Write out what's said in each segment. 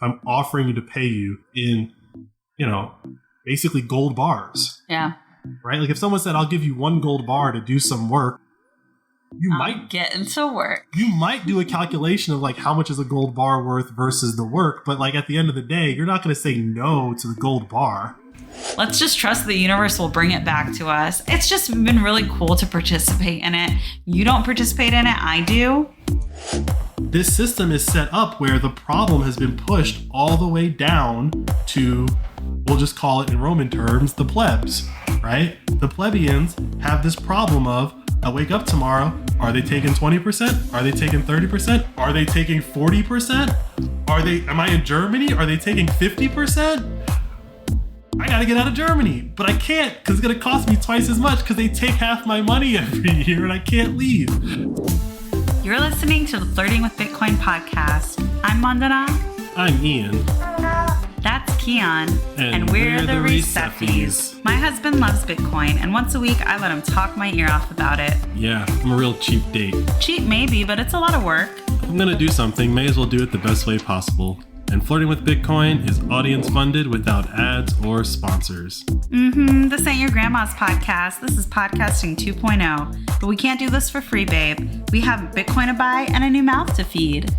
I'm offering to pay you in, basically gold bars. Yeah. Right? Like if someone said, I'll give you 1 gold bar to do some work, you might get into work. You might do a calculation of like how much is a gold bar worth versus the work. But like at the end of the day, you're not going to say no to the gold bar. Let's just trust the universe will bring it back to us. It's just been really cool to participate in it. You don't participate in it, I do. This system is set up where the problem has been pushed all the way down to, we'll just call it in Roman terms, the plebs, right? The plebeians have this problem of, I wake up tomorrow, are they taking 20%? Are they taking 30%? Are they taking 40%? Am I in Germany? Are they taking 50%? I gotta get out of Germany, but I can't because it's gonna cost me twice as much because they take half my money every year and I can't leave. You're listening to the Flirting with Bitcoin podcast. I'm Mandana. I'm Ian. That's Keon. And we're the Receffies. My husband loves Bitcoin, and once a week I let him talk my ear off about it. Yeah, I'm a real cheap date. Cheap maybe, but it's a lot of work. If I'm gonna do something, may as well do it the best way possible. And Flirting with Bitcoin is audience funded without ads or sponsors. This ain't your grandma's podcast. This is podcasting 2.0. But we can't do this for free, babe. We have Bitcoin to buy and a new mouth to feed.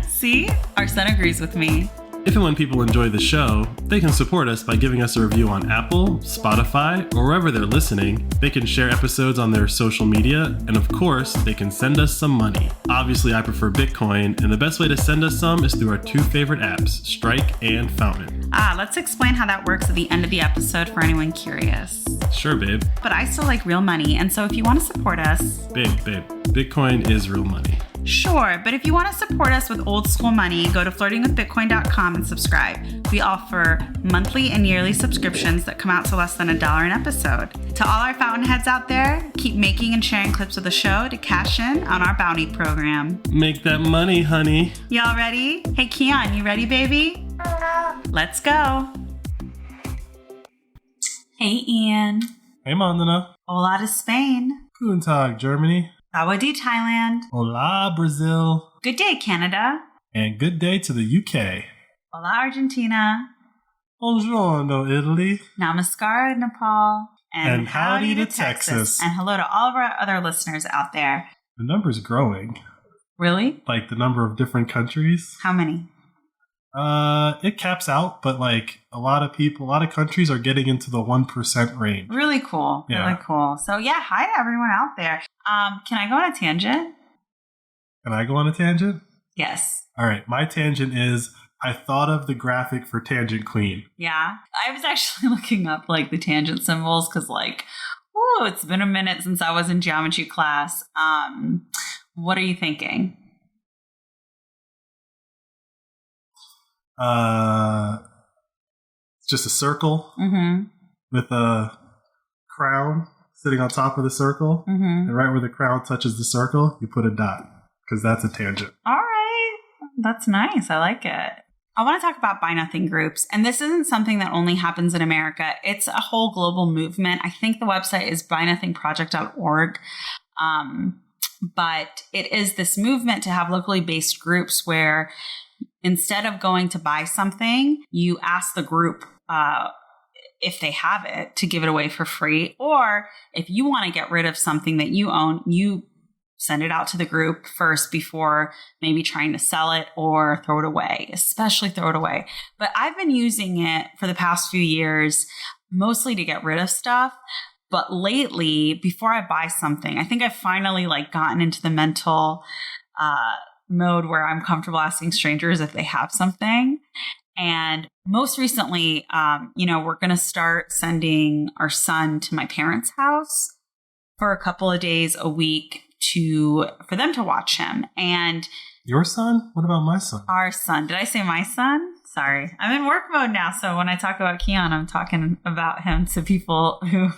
See? Our son agrees with me. If and when people enjoy the show, they can support us by giving us a review on Apple, Spotify, or wherever they're listening. They can share episodes on their social media, and of course, they can send us some money. Obviously, I prefer Bitcoin, and the best way to send us some is through our 2 favorite apps, Strike and Fountain. Let's explain how that works at the end of the episode for anyone curious. Sure, babe. But I still like real money, and so if you want to support us... Babe, Bitcoin is real money. Sure, but if you want to support us with old school money, go to flirtingwithbitcoin.com and subscribe. We offer monthly and yearly subscriptions that come out to less than $1 an episode. To all our fountainheads out there, keep making and sharing clips of the show to cash in on our bounty program. Make that money, honey. Y'all ready? Hey, Keon, you ready, baby? Let's go. Hey, Ian. Hey, Mandana. Hola to Spain. Guten Tag, Germany. Sawadee, Thailand. Hola, Brazil. Good day, Canada. And good day to the UK. Hola, Argentina. Buongiorno, Italy. Namaskar, Nepal. And howdy to Texas. And hello to all of our other listeners out there. The number's growing. Really? Like the number of different countries. How many? It caps out, but like a lot of countries are getting into the 1% range. Really cool. Yeah. Really cool. So yeah, hi to everyone out there. Can I go on a tangent? Can I go on a tangent? Yes. All right. My tangent is I thought of the graphic for Tangent Queen. Yeah. I was actually looking up like the tangent symbols because it's been a minute since I was in geometry class. What are you thinking? It's just a circle mm-hmm. with a crown sitting on top of the circle. Mm-hmm. And right where the crown touches the circle, you put a dot because that's a tangent. All right. That's nice. I like it. I want to talk about Buy Nothing groups. And this isn't something that only happens in America. It's a whole global movement. I think the website is buynothingproject.org. But it is this movement to have locally based groups where instead of going to buy something, you ask the group if they have it to give it away for free. Or if you want to get rid of something that you own, you send it out to the group first before maybe trying to sell it or throw it away, especially throw it away. But I've been using it for the past few years, mostly to get rid of stuff. But lately, before I buy something, I think I've finally gotten into the mental mode where I'm comfortable asking strangers if they have something. And most recently, we're going to start sending our son to my parents' house for a couple of days a week for them to watch him. And your son? What about my son? Our son. Did I say my son? Sorry. I'm in work mode now. So when I talk about Keon, I'm talking about him to people who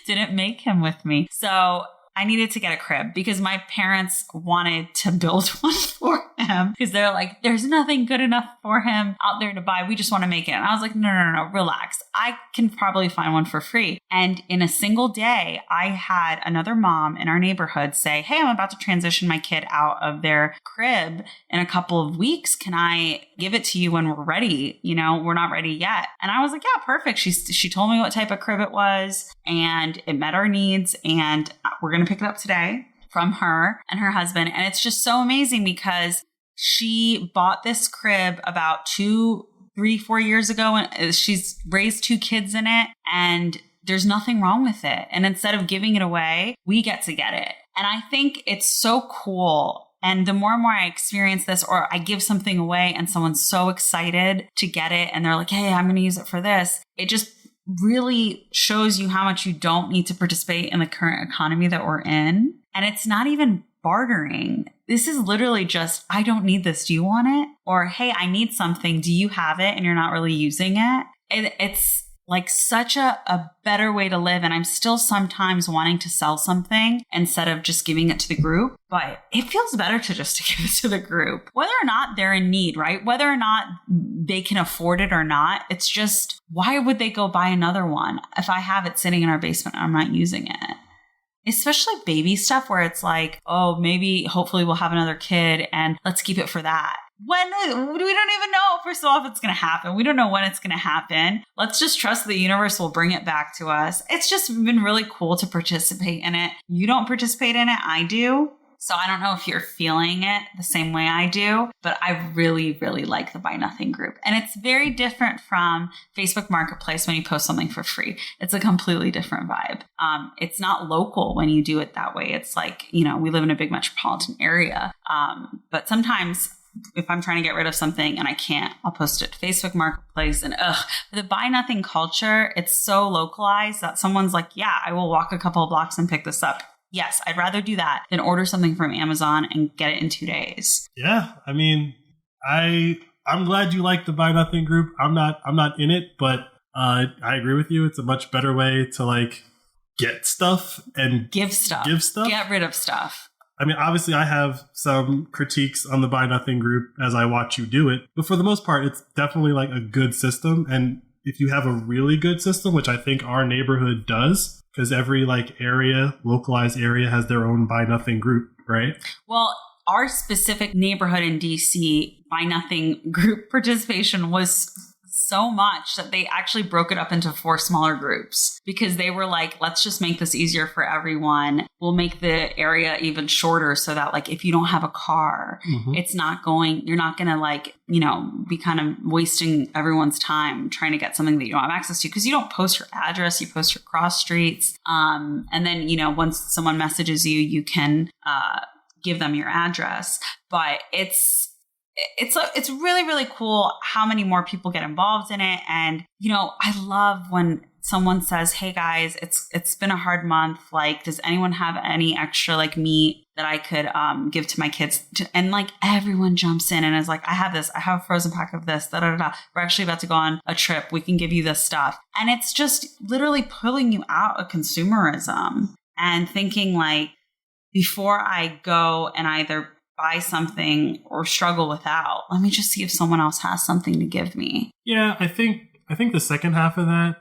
didn't make him with me. So I needed to get a crib because my parents wanted to build one for him because they're like, there's nothing good enough for him out there to buy. We just want to make it. And I was like, no, relax. I can probably find one for free. And in a single day, I had another mom in our neighborhood say, hey, I'm about to transition my kid out of their crib in a couple of weeks. Can I give it to you when we're ready? You know, we're not ready yet. And I was like, yeah, perfect. She told me what type of crib it was and it met our needs. And we're going to pick it up today from her and her husband. And it's just so amazing because she bought this crib about 2, 3, 4 years ago. And she's raised 2 kids in it. And there's nothing wrong with it. And instead of giving it away, we get to get it. And I think it's so cool. And the more and more I experience this, or I give something away and someone's so excited to get it and they're like, hey, I'm going to use it for this. It just really shows you how much you don't need to participate in the current economy that we're in. And it's not even bartering. This is literally just, I don't need this. Do you want it? Or, hey, I need something. Do you have it? And you're not really using it. It's like such a better way to live. And I'm still sometimes wanting to sell something instead of just giving it to the group. But it feels better to just to give it to the group, whether or not they're in need, right? Whether or not they can afford it or not. It's just, why would they go buy another one if I have it sitting in our basement and I'm not using it? Especially baby stuff where it's like, oh, maybe hopefully we'll have another kid and let's keep it for that. When we don't even know, first of all, if it's going to happen. We don't know when it's going to happen. Let's just trust the universe will bring it back to us. It's just been really cool to participate in it. You don't participate in it. I do. So I don't know if you're feeling it the same way I do, but I really, really like the Buy Nothing group. And it's very different from Facebook Marketplace when you post something for free. It's a completely different vibe. It's not local when you do it that way. It's like, you know, we live in a big metropolitan area. But sometimes if I'm trying to get rid of something and I can't, I'll post it to Facebook Marketplace. And the Buy Nothing culture, it's so localized that someone's like, yeah, I will walk a couple of blocks and pick this up. Yes, I'd rather do that than order something from Amazon and get it in 2 days. Yeah, I mean, I'm glad you like the Buy Nothing group. I'm not in it, but I agree with you. It's a much better way to like get stuff and give stuff, get rid of stuff. I mean, obviously, I have some critiques on the Buy Nothing group as I watch you do it, but for the most part, it's definitely like a good system. And if you have a really good system, which I think our neighborhood does, because every like area, localized area has their own Buy Nothing group, right? Well, our specific neighborhood in DC, Buy Nothing group participation was so much that they actually broke it up into 4 smaller groups because they were like, let's just make this easier for everyone. We'll make the area even shorter so that like if you don't have a car, it's not going, you're not going to like, you know, be kind of wasting everyone's time trying to get something that you don't have access to because you don't post your address, you post your cross streets. And then, you know, once someone messages you, you can give them your address. But it's really, really cool how many more people get involved in it. And, you know, I love when someone says, hey guys, it's been a hard month. Like, does anyone have any extra like meat that I could give to my kids? And like everyone jumps in and is like, I have this, I have a frozen pack of this, da da da. We're actually about to go on a trip. We can give you this stuff. And it's just literally pulling you out of consumerism and thinking like, before I go and either buy something or struggle without, let me just see if someone else has something to give me. Yeah, I think the second half of that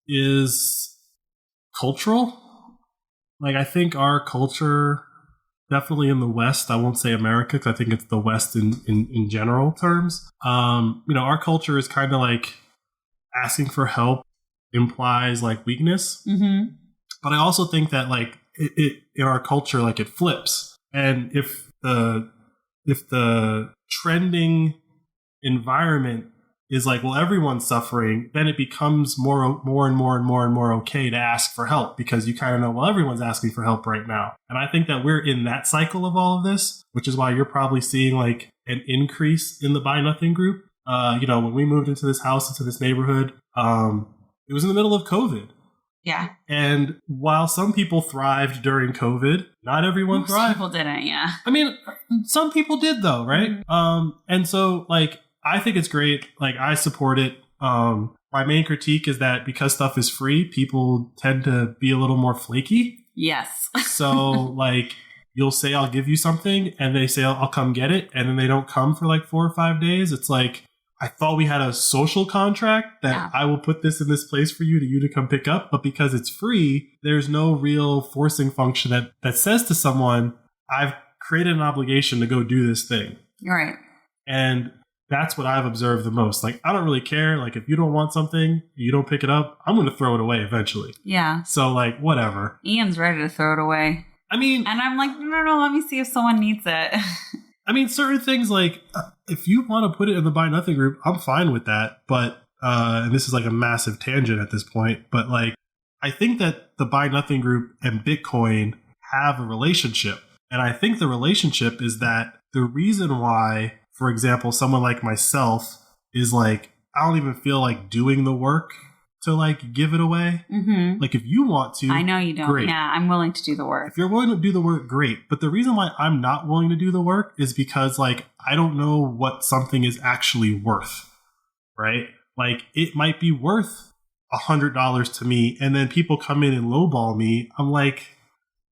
is cultural. Like, I think our culture, definitely in the West, I won't say America because I think it's the West in general terms. You know, our culture is kind of like asking for help implies like weakness. But I also think that like it in our culture, like it flips. And if the trending environment is like, well, everyone's suffering, then it becomes more and more okay to ask for help because you kind of know, well, everyone's asking for help right now. And I think that we're in that cycle of all of this, which is why you're probably seeing like an increase in the Buy Nothing group. You know, when we moved into this house, into this neighborhood, it was in the middle of COVID. Yeah. And while some people thrived during COVID, not everyone thrived. Some people didn't, yeah. I mean, some people did though, right? And so like, I think it's great. Like, I support it. My main critique is that because stuff is free, people tend to be a little more flaky. Yes. So like you'll say, I'll give you something, and they say, I'll come get it. And then they don't come for like 4 or 5 days. It's like, I thought we had a social contract that I will put this in this place for you to come pick up. But because it's free, there's no real forcing function that says to someone, I've created an obligation to go do this thing. Right. And that's what I've observed the most. Like, I don't really care. Like, if you don't want something, you don't pick it up, I'm going to throw it away eventually. Yeah. So like, whatever. Ian's ready to throw it away. I mean, and I'm like, no, let me see if someone needs it. I mean, certain things like if you want to put it in the Buy Nothing group, I'm fine with that. But, and this is like a massive tangent at this point, but like, I think that the Buy Nothing group and Bitcoin have a relationship. And I think the relationship is that the reason why, for example, someone like myself is like, I don't even feel like doing the work to like give it away. Mm-hmm. Like if you want to, I know you don't. Great. Yeah, I'm willing to do the work. If you're willing to do the work, great. But the reason why I'm not willing to do the work is because like I don't know what something is actually worth, right? Like it might be worth $100 to me, and then people come in and lowball me. I'm like,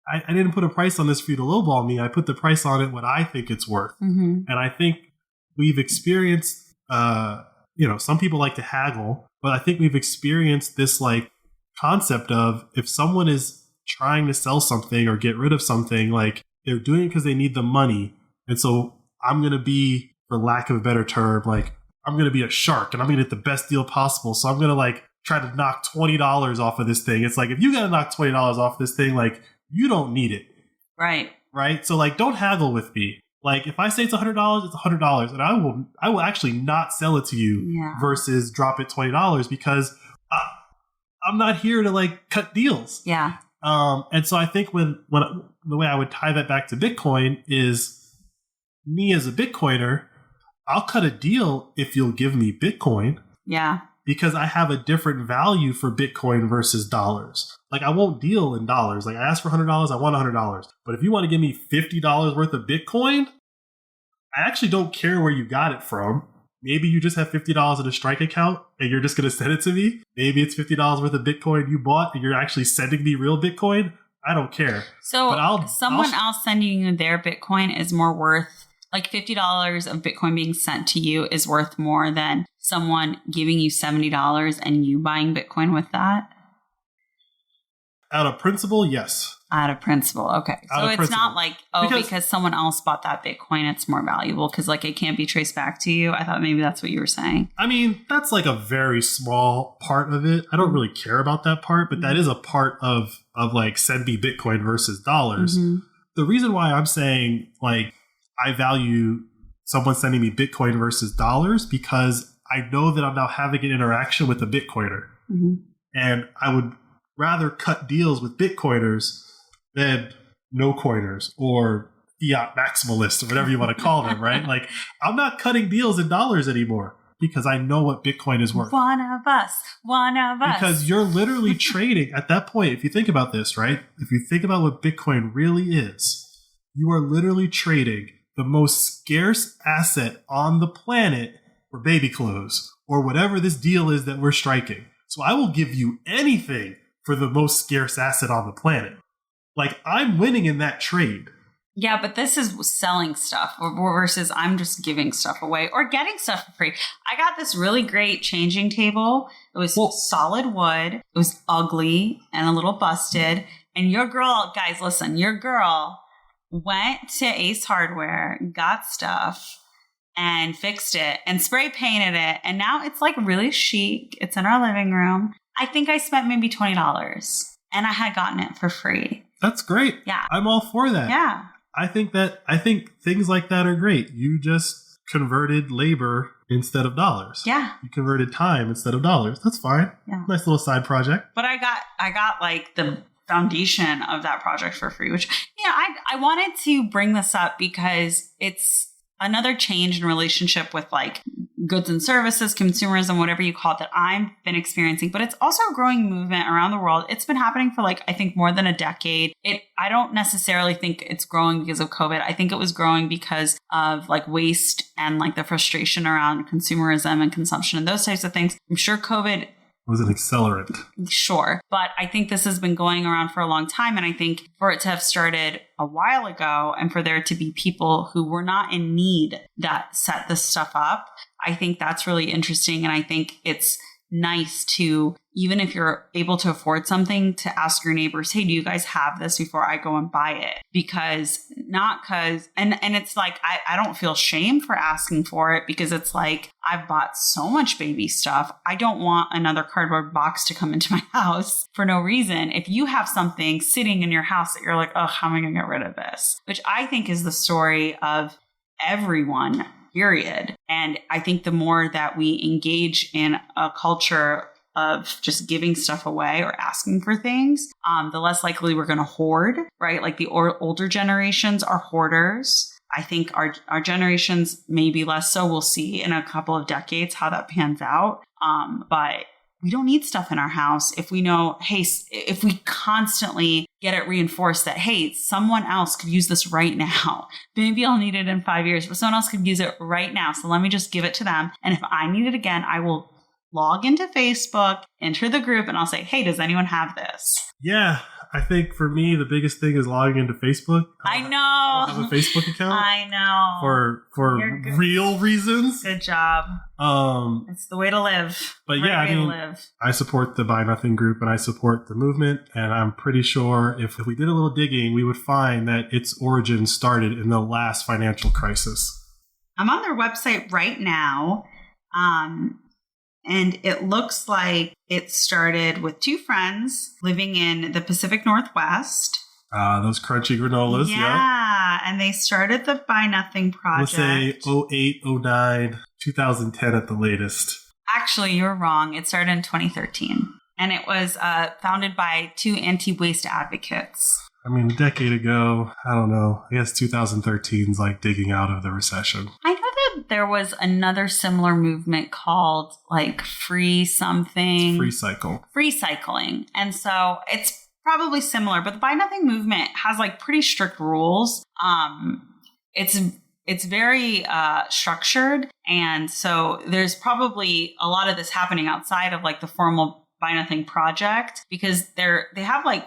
I didn't put a price on this for you to lowball me. I put the price on it what I think it's worth. Mm-hmm. And I think we've experienced, some people like to haggle, but I think we've experienced this like concept of if someone is trying to sell something or get rid of something, like they're doing it because they need the money. And so I'm going to be, for lack of a better term, like I'm going to be a shark and I'm going to get the best deal possible. So I'm going to like try to knock $20 off of this thing. It's like, if you got to knock $20 off this thing, like you don't need it. Right. Right. So like, don't haggle with me. Like if I say it's $100, it's $100, and I will actually not sell it to you versus drop it $20 because I'm not here to like cut deals. Yeah. And so I think when the way I would tie that back to Bitcoin is me as a Bitcoiner, I'll cut a deal if you'll give me Bitcoin. Yeah. Because I have a different value for Bitcoin versus dollars. Like I won't deal in dollars. Like I asked for $100, I want $100. But if you want to give me $50 worth of Bitcoin, I actually don't care where you got it from. Maybe you just have $50 in a Strike account and you're just going to send it to me. Maybe it's $50 worth of Bitcoin you bought and you're actually sending me real Bitcoin. I don't care. So someone else sending you their Bitcoin is more worth, like $50 of Bitcoin being sent to you is worth more than someone giving you $70 and you buying Bitcoin with that? Out of principle, yes. Out of principle, okay. So it's not like, because someone else bought that Bitcoin, it's more valuable because like it can't be traced back to you. I thought maybe that's what you were saying. I mean, that's like a very small part of it. I don't really care about that part, but that is a part of like send me Bitcoin versus dollars. Mm-hmm. The reason why I'm saying like I value someone sending me Bitcoin versus dollars because I know that I'm now having an interaction with a Bitcoiner. Mm-hmm. And I would rather cut deals with Bitcoiners than no coiners or fiat maximalists or whatever you want to call them, right? Like I'm not cutting deals in dollars anymore because I know what Bitcoin is worth. One of us. Because you're literally trading at that point. If you think about this, right? If you think about what Bitcoin really is, you are literally trading the most scarce asset on the planet for baby clothes or whatever this deal is that we're striking. So I will give you anything for the most scarce asset on the planet. Like I'm winning in that trade. Yeah, but this is selling stuff versus I'm just giving stuff away or getting stuff for free. I got this really great changing table. It was solid wood. It was ugly and a little busted. And your girl, guys, listen, your girl went to Ace Hardware, got stuff and fixed it and spray painted it. And now it's like really chic. It's in our living room. I think I spent maybe $20 and I had gotten it for free. That's great. Yeah. I'm all for that. Yeah. I think things like that are great. You just converted labor instead of dollars. Yeah. You converted time instead of dollars. That's fine. Yeah. Nice little side project. But I got like the foundation of that project for free, which, I wanted to bring this up because it's another change in relationship with like goods and services, consumerism, whatever you call it, that I've been experiencing. But it's also a growing movement around the world. It's been happening for like, I think more than a decade. I don't necessarily think it's growing because of COVID. I think it was growing because of like waste and like the frustration around consumerism and consumption and those types of things. I'm sure COVID was an accelerant. Sure. But I think this has been going around for a long time. And I think for it to have started a while ago and for there to be people who were not in need that set this stuff up, I think that's really interesting. And I think it's nice to, even if you're able to afford something, to ask your neighbors, hey, do you guys have this before I go and buy it? And it's like, I don't feel shame for asking for it because it's like, I've bought so much baby stuff. I don't want another cardboard box to come into my house for no reason. If you have something sitting in your house that you're like, oh, how am I going to get rid of this? Which I think is the story of everyone, period. And I think the more that we engage in a culture of just giving stuff away or asking for things, the less likely we're going to hoard, right? Like the older generations are hoarders. I think our generations may be less so. We'll see in a couple of decades how that pans out. But we don't need stuff in our house if we know, hey, if we constantly get it reinforced that, hey, someone else could use this right now. Maybe I'll need it in 5 years, but someone else could use it right now. So let me just give it to them. And if I need it again, I will log into Facebook, enter the group, and I'll say, hey, does anyone have this? Yeah. I think for me, the biggest thing is logging into Facebook. I know. I have a Facebook account. I know. For real reasons. Good job. It's the way to live. But yeah, I mean, I support the Buy Nothing group and I support the movement. And I'm pretty sure if we did a little digging, we would find that its origin started in the last financial crisis. I'm on their website right now. And it looks like it started with two friends living in the Pacific Northwest. Those crunchy granolas, yeah. And they started the Buy Nothing project. Let's say 08, 09, 2010 at the latest. Actually, you're wrong. It started in 2013. And it was founded by two anti-waste advocates. I mean, a decade ago, I don't know. I guess 2013 is like digging out of the recession. I know that there was another similar movement called like Free something. Free Cycle. Free Cycling. And so it's probably similar, but the Buy Nothing movement has like pretty strict rules. It's very structured. And so there's probably a lot of this happening outside of like the formal Buy Nothing project because they have like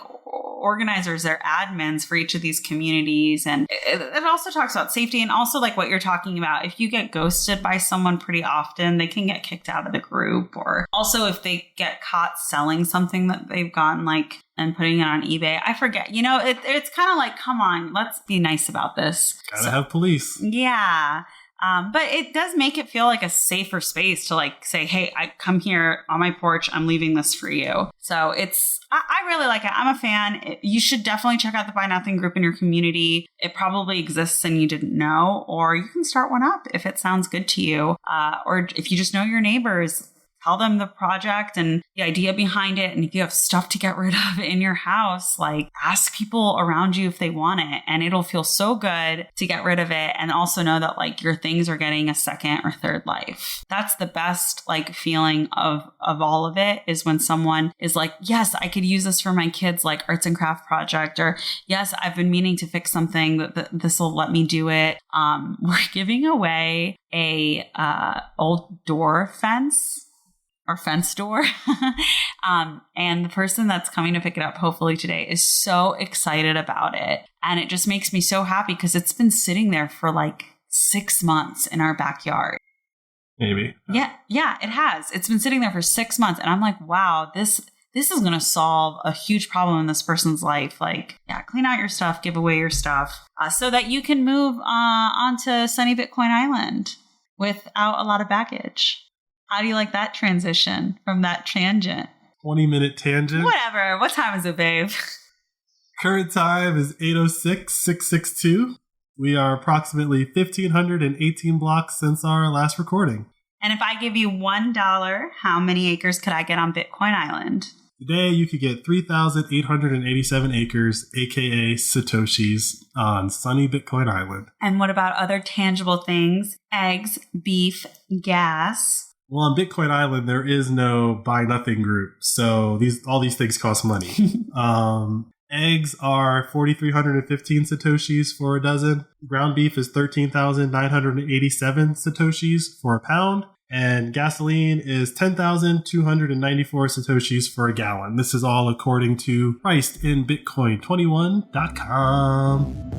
organizers, they're admins for each of these communities. And it also talks about safety and also like what you're talking about. If you get ghosted by someone pretty often, they can get kicked out of the group. Or also if they get caught selling something that they've gotten like and putting it on eBay. I forget, it's kind of like, come on, let's be nice about this. Gotta have police. Yeah. But it does make it feel like a safer space to like say, hey, I come here on my porch. I'm leaving this for you. So I really like it. I'm a fan. You should definitely check out the Buy Nothing group in your community. It probably exists and you didn't know, or you can start one up if it sounds good to you. Or if you just know your neighbors, tell them the project and the idea behind it. And if you have stuff to get rid of in your house, like ask people around you if they want it. And it'll feel so good to get rid of it. And also know that like your things are getting a second or third life. That's the best like feeling of all of it is when someone is like, yes, I could use this for my kids, like arts and craft project, or yes, I've been meaning to fix something that this will let me do it. We're giving away a old door fence. Or fence door. And the person that's coming to pick it up hopefully today is so excited about it. And it just makes me so happy because it's been sitting there for like 6 months in our backyard. Maybe. Yeah, it has. It's been sitting there for 6 months. And I'm like, wow, this is going to solve a huge problem in this person's life. Like, yeah, clean out your stuff, give away your stuff so that you can move onto sunny Bitcoin Island without a lot of baggage. How do you like that transition from that tangent? 20-minute tangent. Whatever. What time is it, babe? Current time is 8:06:662. We are approximately 1,518 blocks since our last recording. And if I give you $1, how many acres could I get on Bitcoin Island? Today, you could get 3,887 acres, aka Satoshis, on sunny Bitcoin Island. And what about other tangible things? Eggs, beef, gas. Well, on Bitcoin Island, there is no Buy Nothing group, so all these things cost money. Eggs are 4,315 Satoshis for a dozen. Ground beef is 13,987 Satoshis for a pound. And gasoline is 10,294 Satoshis for a gallon. This is all according to pricedinbitcoin21.com.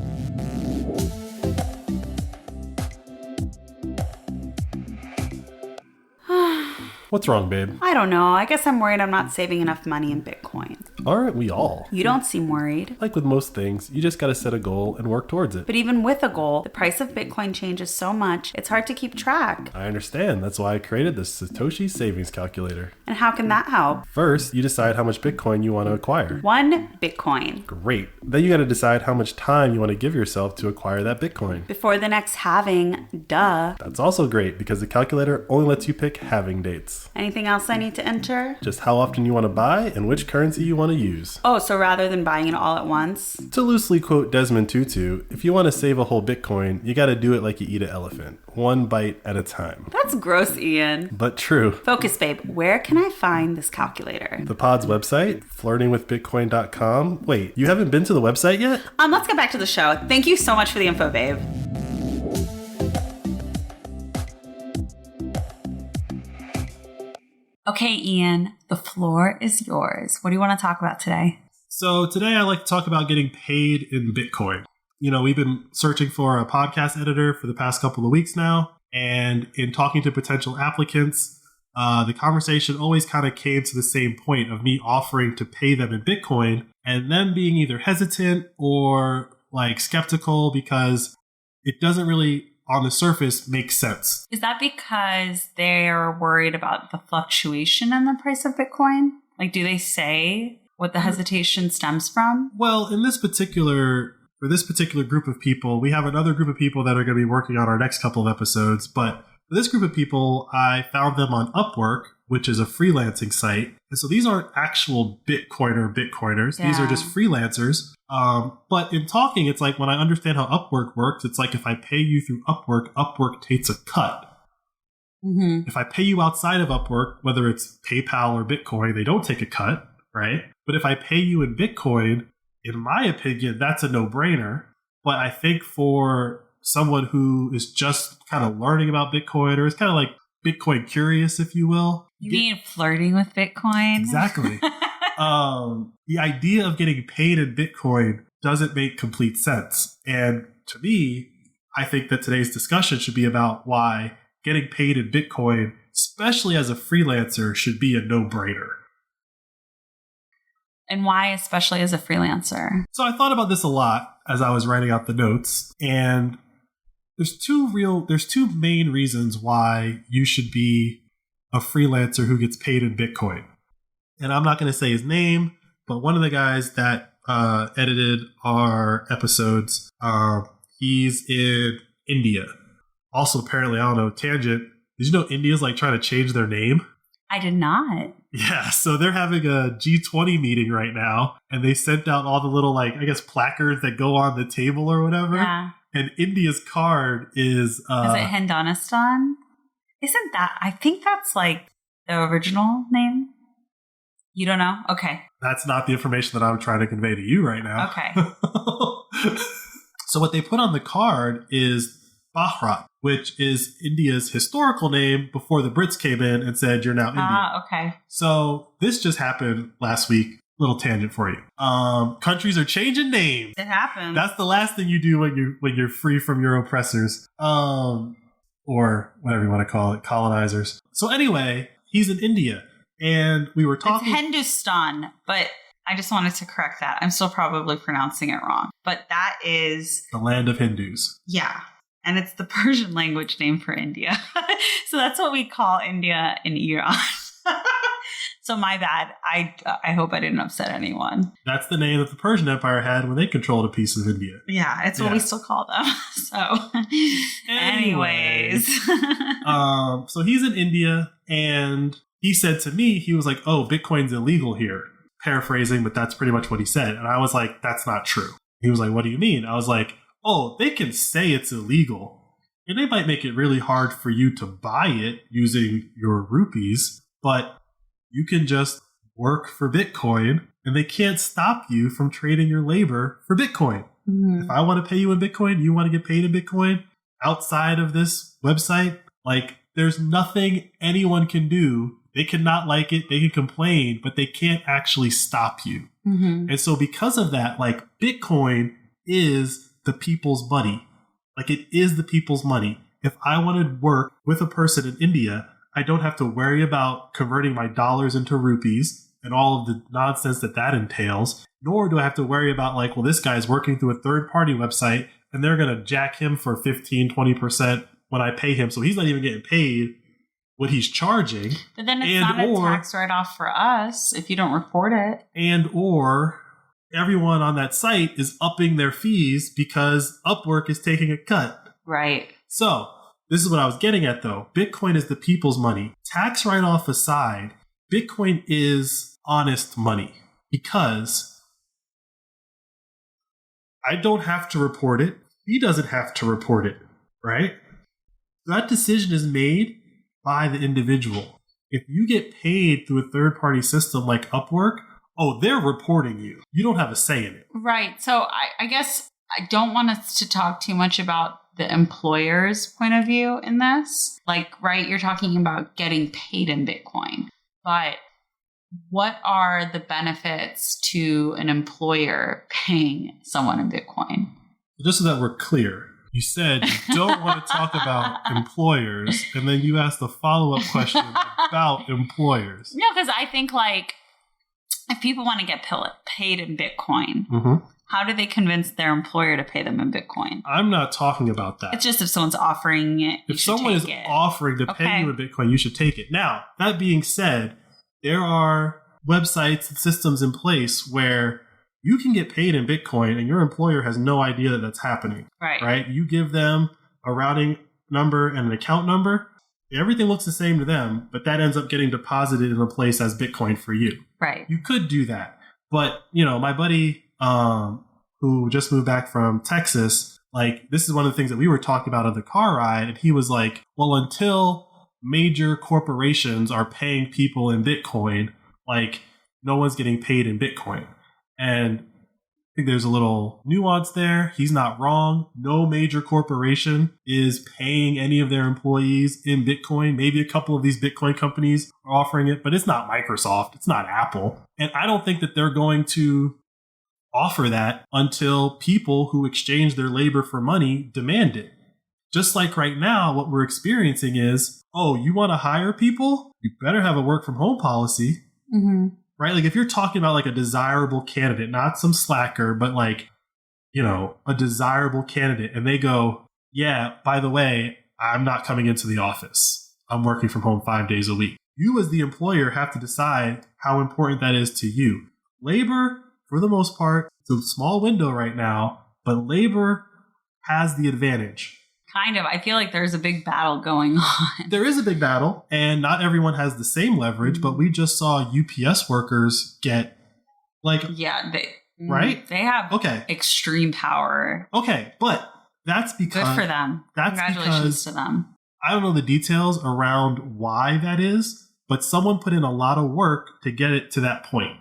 What's wrong, babe? I don't know. I guess I'm worried I'm not saving enough money in Bitcoin. Aren't we all? You don't seem worried. Like with most things, you just gotta set a goal and work towards it. But even with a goal, the price of Bitcoin changes so much, it's hard to keep track. I understand. That's why I created this Satoshi Savings Calculator. And how can that help? First, you decide how much Bitcoin you want to acquire. 1 Bitcoin. Great. Then you gotta decide how much time you want to give yourself to acquire that Bitcoin. Before the next halving, duh. That's also great because the calculator only lets you pick halving dates. Anything else I need to enter? Just how often you want to buy and which currency you want to use. Oh, so rather than buying it all at once? To loosely quote Desmond Tutu, if you want to save a whole Bitcoin, you gotta do it like you eat an elephant. One bite at a time. That's gross, Ian. But true. Focus, babe. Where can I find this calculator? The pod's website, flirtingwithbitcoin.com. Wait, you haven't been to the website yet? Let's get back to the show. Thank you so much for the info, babe. Okay, Ian, the floor is yours. What do you want to talk about today? So today I'd like to talk about getting paid in Bitcoin. You know, we've been searching for a podcast editor for the past couple of weeks now. And in talking to potential applicants, the conversation always kind of came to the same point of me offering to pay them in Bitcoin and them being either hesitant or like skeptical because it doesn't really on the surface makes sense. Is that because they're worried about the fluctuation in the price of Bitcoin? Like, do they say what the hesitation stems from? Well, for this particular group of people, we have another group of people that are going to be working on our next couple of episodes. But for this group of people, I found them on Upwork, which is a freelancing site. And so these aren't actual Bitcoiners. Yeah. These are just freelancers. But in talking, it's like when I understand how Upwork works, it's like if I pay you through Upwork, Upwork takes a cut. Mm-hmm. If I pay you outside of Upwork, whether it's PayPal or Bitcoin, they don't take a cut, right? But if I pay you in Bitcoin, in my opinion, that's a no-brainer. But I think for someone who is just kind of learning about Bitcoin or is kind of like Bitcoin curious, if you will. You mean flirting with Bitcoin? Exactly. The idea of getting paid in Bitcoin doesn't make complete sense. And to me, I think that today's discussion should be about why getting paid in Bitcoin, especially as a freelancer, should be a no-brainer. And why, especially as a freelancer? So I thought about this a lot as I was writing out the notes, and there's two main reasons why you should be a freelancer who gets paid in Bitcoin. And I'm not going to say his name, but one of the guys that edited our episodes, he's in India. Also, apparently, I don't know, tangent. Did you know India's like trying to change their name? I did not. Yeah, so they're having a G20 meeting right now, and they sent out all the little, like, I guess, placards that go on the table or whatever. Yeah. And India's card is... Is it Hindunistan? Isn't that... I think that's, like, the original name. You don't know? Okay. That's not the information that I'm trying to convey to you right now. Okay. So what they put on the card is Bharat, which is India's historical name before the Brits came in and said, you're now India. Ah, okay. So this just happened last week. Little tangent for you. Countries are changing names. It happens. That's the last thing you do when you're free from your oppressors. Or whatever you want to call it, colonizers. So anyway, he's in India. And we were talking... It's Hindustan, but I just wanted to correct that. I'm still probably pronouncing it wrong. But that is... the land of Hindus. Yeah. And it's the Persian language name for India. So that's what we call India in Iran. So my bad. I hope I didn't upset anyone. That's the name that the Persian Empire had when they controlled a piece of India. Yeah, it's what we still call them. So anyways. So he's in India, and he said to me, he was like, oh, Bitcoin's illegal here. Paraphrasing, but that's pretty much what he said. And I was like, that's not true. He was like, what do you mean? I was like, oh, they can say it's illegal, and they might make it really hard for you to buy it using your rupees, but you can just work for Bitcoin, and they can't stop you from trading your labor for Bitcoin. Mm-hmm. If I want to pay you in Bitcoin, you want to get paid in Bitcoin outside of this website, like, there's nothing anyone can do. They cannot like it. They can complain, but they can't actually stop you. Mm-hmm. And so because of that, like Bitcoin is the people's money. Like it is the people's money. If I want to work with a person in India, I don't have to worry about converting my dollars into rupees and all of the nonsense that entails. Nor do I have to worry about like, well, this guy's working through a third party website and they're going to jack him for 15, 20% when I pay him. So he's not even getting paid what he's charging. But then it's not a tax write-off for us if you don't report it. And or everyone on that site is upping their fees because Upwork is taking a cut. Right. So this is what I was getting at, though. Bitcoin is the people's money. Tax write-off aside, Bitcoin is honest money because I don't have to report it. He doesn't have to report it, right? That decision is made by the individual. If you get paid through a third-party system like Upwork, oh, they're reporting you. You don't have a say in it. Right. So I guess I don't want us to talk too much about the employer's point of view in this. Like, right, you're talking about getting paid in Bitcoin. But what are the benefits to an employer paying someone in Bitcoin? Just so that we're clear, you said you don't want to talk about employers, and then you asked the follow-up question about employers. No, because I think, like, if people want to get paid in Bitcoin, how do they convince their employer to pay them in Bitcoin? I'm not talking about that. It's just if someone's offering it, if someone is offering to pay you in Bitcoin, you should take it. Now, that being said, there are websites and systems in place where you can get paid in Bitcoin and your employer has no idea that that's happening. Right? You give them a routing number and an account number. Everything looks the same to them, but that ends up getting deposited in a place as Bitcoin for you. Right. You could do that. But, you know, my buddy who just moved back from Texas, like, this is one of the things that we were talking about on the car ride. And he was like, well, until major corporations are paying people in Bitcoin, like, no one's getting paid in Bitcoin. And I think there's a little nuance there. He's not wrong. No major corporation is paying any of their employees in Bitcoin. Maybe a couple of these Bitcoin companies are offering it, but it's not Microsoft. It's not Apple. And I don't think that they're going to offer that until people who exchange their labor for money demand it. Just like right now, what we're experiencing is, oh, you want to hire people? You better have a work from home policy. Mm-hmm. Right? Like if you're talking about like a desirable candidate, not some slacker, but like, you know, a desirable candidate, and they go, yeah, by the way, I'm not coming into the office. I'm working from home 5 days a week. You as the employer have to decide how important that is to you. Labor, for the most part, it's a small window right now, but labor has the advantage. Kind of. I feel like there's a big battle going on. There is a big battle, and not everyone has the same leverage, but we just saw UPS workers get, like... Yeah, right? They have extreme power. Okay, but that's because... Good for them. Congratulations to them. I don't know the details around why that is, but someone put in a lot of work to get it to that point,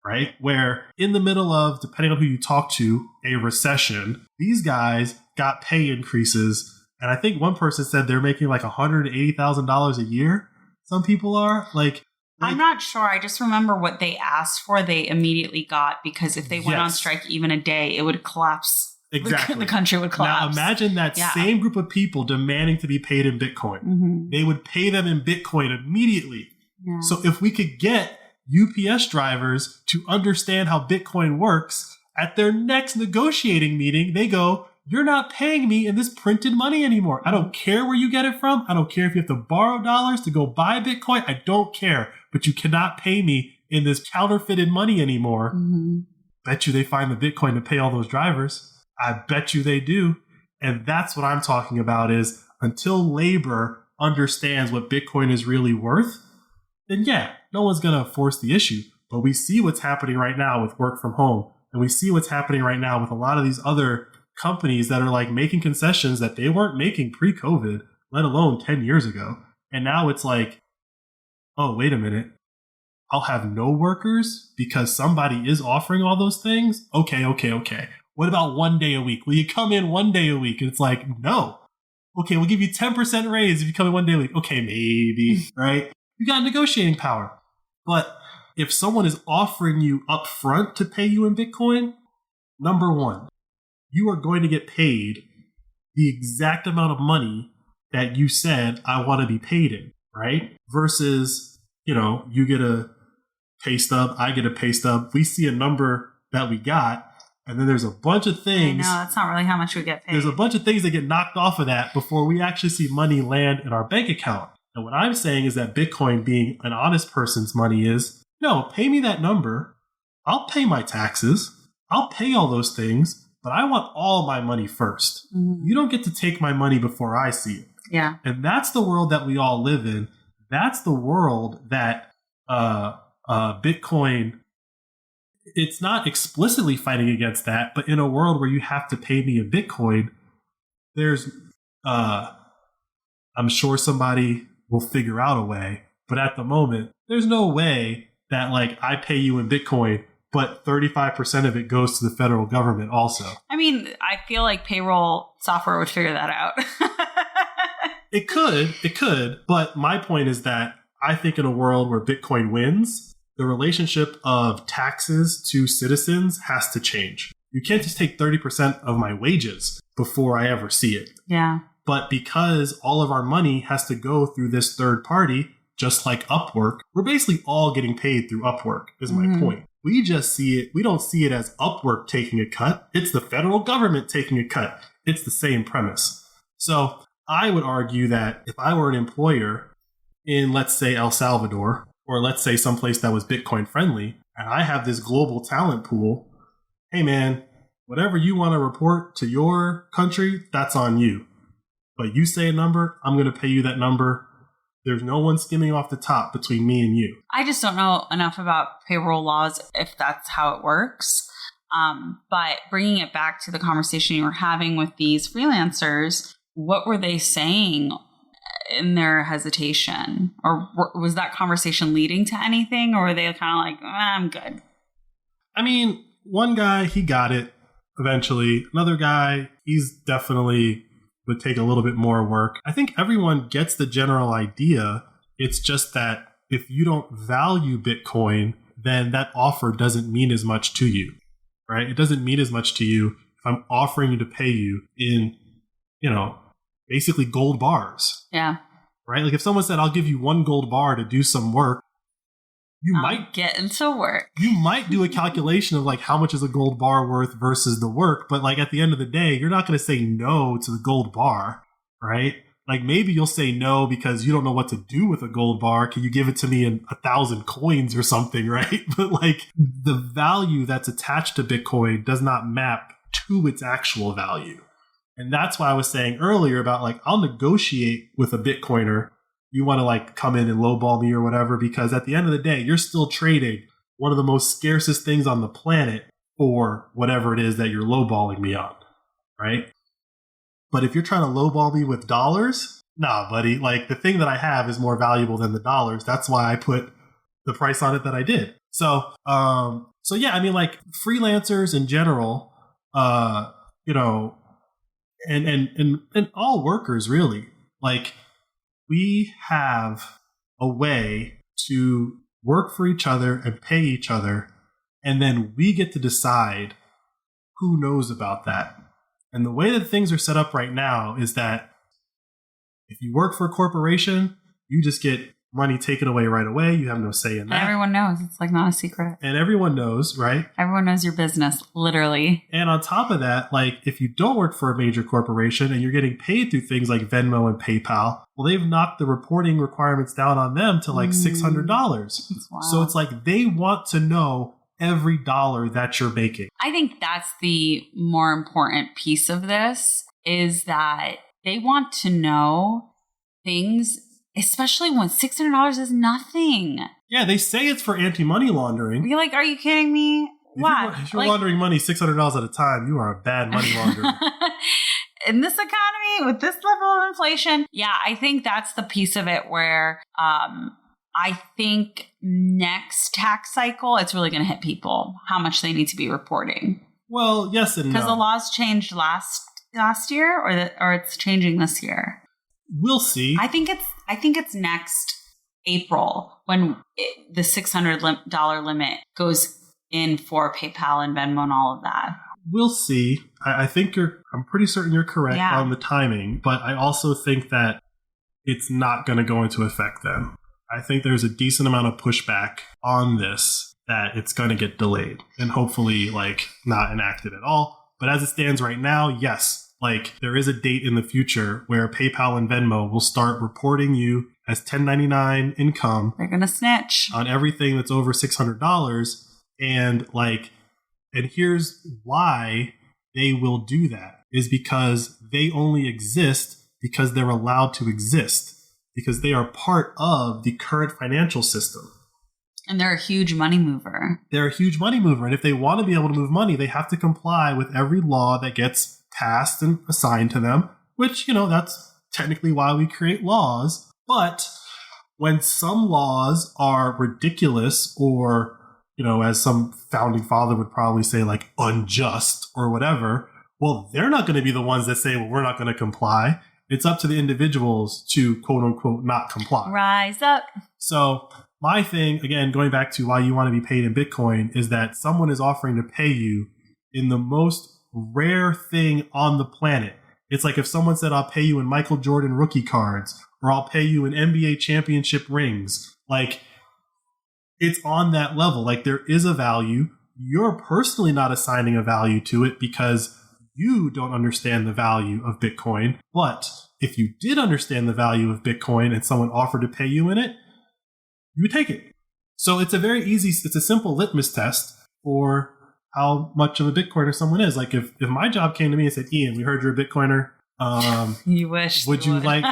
right? Where in the middle of, depending on who you talk to, a recession, these guys got pay increases. And I think one person said they're making like $180,000 a year. Some people are like, I'm not sure. I just remember what they asked for, they immediately got, because if they went on strike even a day, it would collapse. Exactly. The country would collapse. Now imagine that same group of people demanding to be paid in Bitcoin. Mm-hmm. They would pay them in Bitcoin immediately. Yeah. So if we could get UPS drivers to understand how Bitcoin works, at their next negotiating meeting, they go, you're not paying me in this printed money anymore. I don't care where you get it from. I don't care if you have to borrow dollars to go buy Bitcoin. I don't care. But you cannot pay me in this counterfeited money anymore. Mm-hmm. Bet you they find the Bitcoin to pay all those drivers. I bet you they do. And that's what I'm talking about is until labor understands what Bitcoin is really worth, then yeah, no one's going to force the issue. But we see what's happening right now with work from home. And we see what's happening right now with a lot of these other companies that are like making concessions that they weren't making pre-COVID, let alone 10 years ago. And now it's like, oh, wait a minute. I'll have no workers because somebody is offering all those things? Okay. What about 1 day a week? Will you come in 1 day a week? And it's like, no. Okay, we'll give you 10% raise if you come in one day a week. Okay, maybe, right? You got negotiating power. But if someone is offering you upfront to pay you in Bitcoin, number one, you are going to get paid the exact amount of money that you said I want to be paid in, right? Versus, you get a pay stub, I get a pay stub, we see a number that we got, and then there's a bunch of things. I know, that's not really how much we get paid. There's a bunch of things that get knocked off of that before we actually see money land in our bank account. And what I'm saying is that Bitcoin, being an honest person's money, is, no, pay me that number. I'll pay my taxes. I'll pay all those things, but I want all my money first. Mm-hmm. You don't get to take my money before I see it. Yeah. And that's the world that we all live in. That's the world that Bitcoin, it's not explicitly fighting against that, but in a world where you have to pay me in Bitcoin, there's, I'm sure somebody will figure out a way, but at the moment, there's no way that I pay you in Bitcoin, but 35% of it goes to the federal government also. I mean, I feel like payroll software would figure that out. It could. But my point is that I think in a world where Bitcoin wins, the relationship of taxes to citizens has to change. You can't just take 30% of my wages before I ever see it. Yeah. But because all of our money has to go through this third party, just like Upwork, we're basically all getting paid through Upwork, is my point. We just see it, we don't see it as Upwork taking a cut. It's the federal government taking a cut. It's the same premise. So I would argue that if I were an employer in, let's say, El Salvador, or let's say someplace that was Bitcoin friendly, and I have this global talent pool, hey man, whatever you want to report to your country, that's on you. But you say a number, I'm going to pay you that number. There's no one skimming off the top between me and you. I just don't know enough about payroll laws if that's how it works. But bringing it back to the conversation you were having with these freelancers, what were they saying in their hesitation? Or was that conversation leading to anything? Or were they kind of like, I'm good? I mean, one guy, he got it eventually. Another guy, he's definitely would take a little bit more work. I think everyone gets the general idea. It's just that if you don't value Bitcoin, then that offer doesn't mean as much to you, right? It doesn't mean as much to you if I'm offering you to pay you in, basically gold bars. Yeah. Right? Like if someone said, I'll give you 1 gold bar to do some work, you might get into work. You might do a calculation of how much is a gold bar worth versus the work. But at the end of the day, you're not going to say no to the gold bar, right? Maybe you'll say no because you don't know what to do with a gold bar. Can you give it to me in 1,000 coins or something, right? But the value that's attached to Bitcoin does not map to its actual value. And that's why I was saying earlier about I'll negotiate with a Bitcoiner. You want to come in and lowball me or whatever, because at the end of the day, you're still trading one of the most scarcest things on the planet for whatever it is that you're lowballing me on, right? But if you're trying to lowball me with dollars, nah, buddy, the thing that I have is more valuable than the dollars. That's why I put the price on it that I did. So yeah, I mean, freelancers in general, and all workers really, we have a way to work for each other and pay each other, and then we get to decide who knows about that. And the way that things are set up right now is that if you work for a corporation, you just get money taken away right away. You have no say in that. And everyone knows. It's not a secret. And everyone knows, right? Everyone knows your business, literally. And on top of that, if you don't work for a major corporation and you're getting paid through things like Venmo and PayPal, well, they've knocked the reporting requirements down on them to $600. Wow. So it's they want to know every dollar that you're making. I think that's the more important piece of this, is that they want to know things, especially when $600 is nothing. Yeah, they say it's for anti-money laundering. You're are you kidding me? Why? If you're laundering money $600 at a time, you are a bad money launderer. In this economy, with this level of inflation, yeah, I think that's the piece of it where I think next tax cycle, it's really going to hit people, how much they need to be reporting. Well, yes and no. Because the laws changed last last year, or it's changing this year? We'll see. I think it's next April when the $600 limit goes in for PayPal and Venmo and all of that. We'll see. I'm pretty certain you're correct on the timing, but I also think that it's not going to go into effect then. I think there's a decent amount of pushback on this that it's going to get delayed and hopefully not enacted at all. But as it stands right now, yes, there is a date in the future where PayPal and Venmo will start reporting you as 1099 income. They're going to snitch on everything that's over $600. And here's why they will do that is because they only exist because they're allowed to exist, because they are part of the current financial system. And they're a huge money mover. They're a huge money mover. And if they want to be able to move money, they have to comply with every law that gets passed and assigned to them, which, that's technically why we create laws. But when some laws are ridiculous or, as some founding father would probably say, unjust or whatever, well, they're not going to be the ones that say, well, we're not going to comply. It's up to the individuals to, quote unquote, not comply. Rise up. So my thing, again, going back to why you want to be paid in Bitcoin, is that someone is offering to pay you in the most rare thing on the planet. It's like if someone said, I'll pay you in Michael Jordan rookie cards, or I'll pay you in NBA championship rings. It's on that level. There is a value. You're personally not assigning a value to it because you don't understand the value of Bitcoin. But if you did understand the value of Bitcoin and someone offered to pay you in it, you would take it. So it's it's a simple litmus test for how much of a Bitcoiner someone is. If my job came to me and said, Ian, we heard you're a Bitcoiner. You wish. Would you like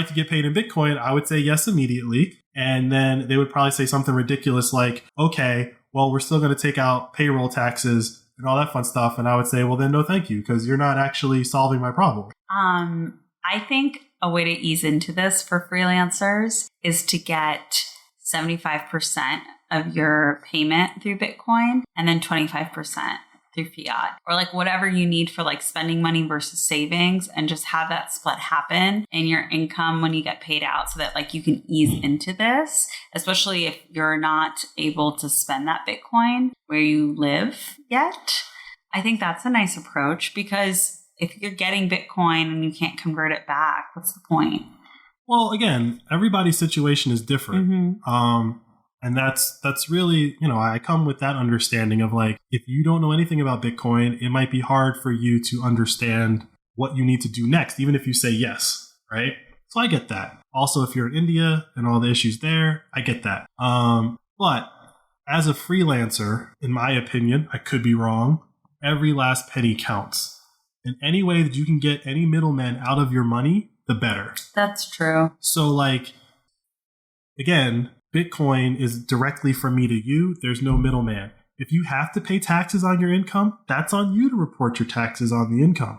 to get paid in Bitcoin? I would say yes immediately. And then they would probably say something ridiculous like, okay, well, we're still going to take out payroll taxes and all that fun stuff. And I would say, well, then no, thank you, because you're not actually solving my problem. I think a way to ease into this for freelancers is to get 75% of your payment through Bitcoin and then 25% through fiat, or whatever you need for spending money versus savings, and just have that split happen in your income when you get paid out so that you can ease into this, especially if you're not able to spend that Bitcoin where you live yet. I think that's a nice approach, because if you're getting Bitcoin and you can't convert it back, what's the point? Well, again, everybody's situation is different. Mm-hmm. And that's really, I come with that understanding of if you don't know anything about Bitcoin, it might be hard for you to understand what you need to do next, even if you say yes, right? So I get that. Also, if you're in India and all the issues there, I get that. But as a freelancer, in my opinion, I could be wrong, every last penny counts. And any way that you can get any middleman out of your money, the better. That's true. So again, Bitcoin is directly from me to you. There's no middleman. If you have to pay taxes on your income, that's on you to report your taxes on the income.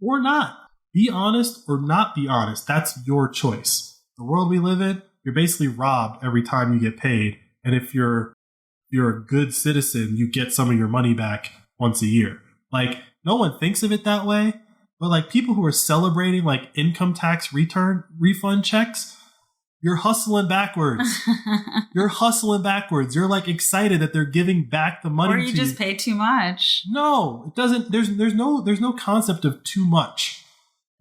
Or not. Be honest or not be honest. That's your choice. The world we live in, you're basically robbed every time you get paid. And if you're a good citizen, you get some of your money back once a year. No one thinks of it that way. But people who are celebrating income tax refund checks, you're hustling backwards. You're excited that they're giving back the money. Or you just pay too much. No, it doesn't. There's no concept of too much.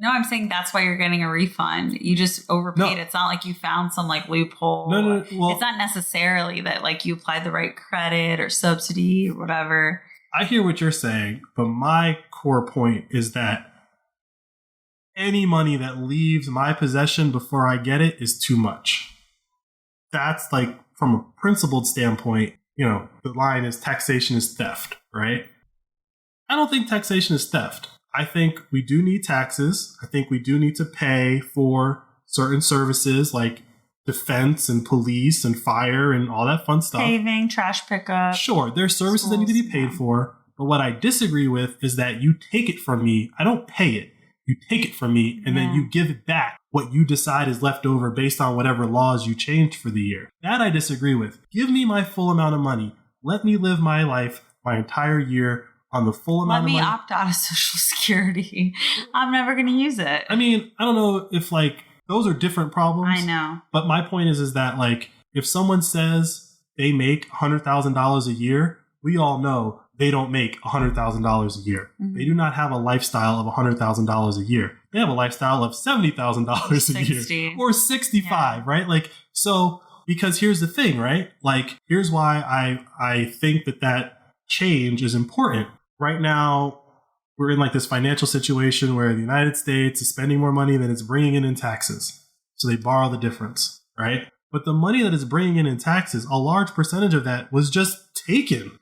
No, I'm saying that's why you're getting a refund. You just overpaid. No. It's not like you found some loophole. No. Well, it's not necessarily that you applied the right credit or subsidy or whatever. I hear what you're saying, but my core point is that any money that leaves my possession before I get it is too much. That's from a principled standpoint, the line is taxation is theft, right? I don't think taxation is theft. I think we do need taxes. I think we do need to pay for certain services like defense and police and fire and all that fun stuff. Paving, trash pickup. Sure, there's services that need to be paid for. But what I disagree with is that you take it from me. I don't pay it. You take it from me and then you give it back what you decide is left over based on whatever laws you changed for the year. That I disagree with. Give me my full amount of money. Let me live my life, my entire year on the full amount Let of me money. opt out of Social Security. I'm never going to use it. I mean, I don't know if like those are different problems. I know. But my point is that like if someone says they make $100,000 a year, we all know they don't make $100,000 a year. Mm-hmm. They do not have a lifestyle of $100,000 a year. They have a lifestyle of $70,000 a year or 65, right? Like, so, because here's the thing, right? Like, here's why I think that change is important. Right now, we're in like this financial situation where the United States is spending more money than it's bringing in taxes. So they borrow the difference, right? But the money that it's bringing in taxes, a large percentage of that was just taken.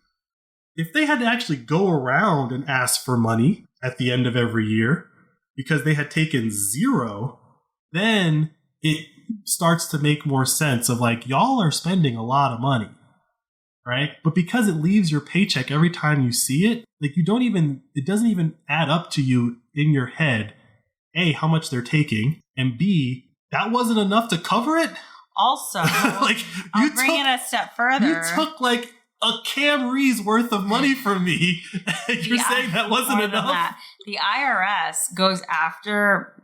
If they had to actually go around and ask for money at the end of every year because they had taken zero, then it starts to make more sense of like, y'all are spending a lot of money, right? But because it leaves your paycheck every time you see it, like it doesn't even add up to you in your head, A, how much they're taking, and B, that wasn't enough to cover it. Also, like I'll bring it a step further. You took like a Camry's worth of money from me. And you're saying that wasn't enough? The IRS goes after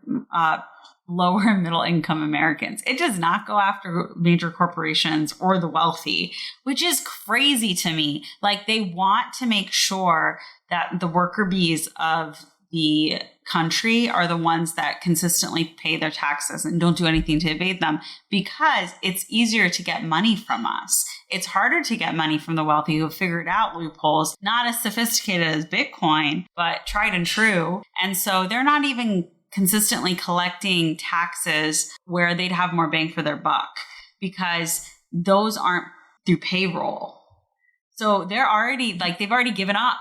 lower and middle income Americans. It does not go after major corporations or the wealthy, which is crazy to me. Like, they want to make sure that the worker bees of the country are the ones that consistently pay their taxes and don't do anything to evade them, because it's easier to get money from us. It's harder to get money from the wealthy who have figured out loopholes, not as sophisticated as Bitcoin, but tried and true. And so they're not even consistently collecting taxes where they'd have more bang for their buck, because those aren't through payroll. So they're already they've already given up.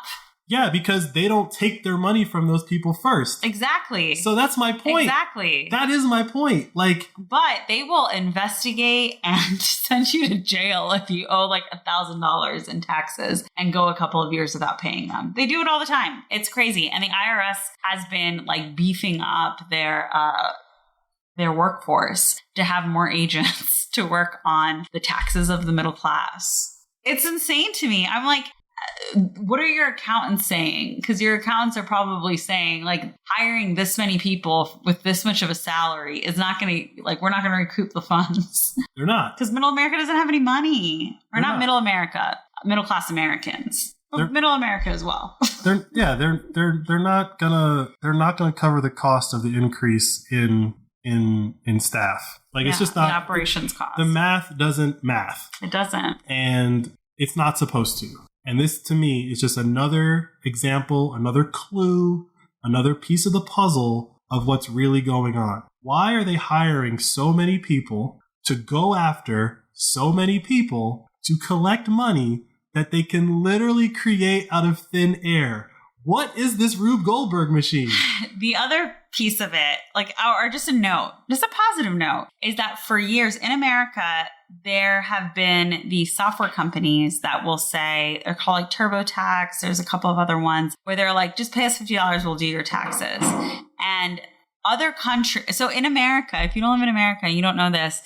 Yeah, because they don't take their money from those people first. Exactly. So that's my point. Exactly. That is my point. Like, but they will investigate and send you to jail if you owe like $1,000 in taxes and go a couple of years without paying them. They do it all the time. It's crazy. And the IRS has been like beefing up their workforce to have more agents to work on the taxes of the middle class. It's insane to me. I'm like, what are your accountants saying? Because your accountants are probably saying like hiring this many people with this much of a salary is not going to, like, we're not going to recoup the funds. They're not. Because middle America doesn't have any money. Or not middle America, middle class Americans. Middle America as well. they're not gonna cover the cost of the increase in staff. Like, it's just not the operations cost. The math doesn't math. It doesn't. And it's not supposed to. And this, to me, is just another example, another clue, another piece of the puzzle of what's really going on. Why are they hiring so many people to go after so many people to collect money that they can literally create out of thin air? What is this Rube Goldberg machine? The other piece of it, or just a positive note, is that for years in America, there have been these software companies that will say, they're called like TurboTax. There's a couple of other ones where they're like, just pay us $50, we'll do your taxes. And other countries, so in America, if you don't live in America and you don't know this,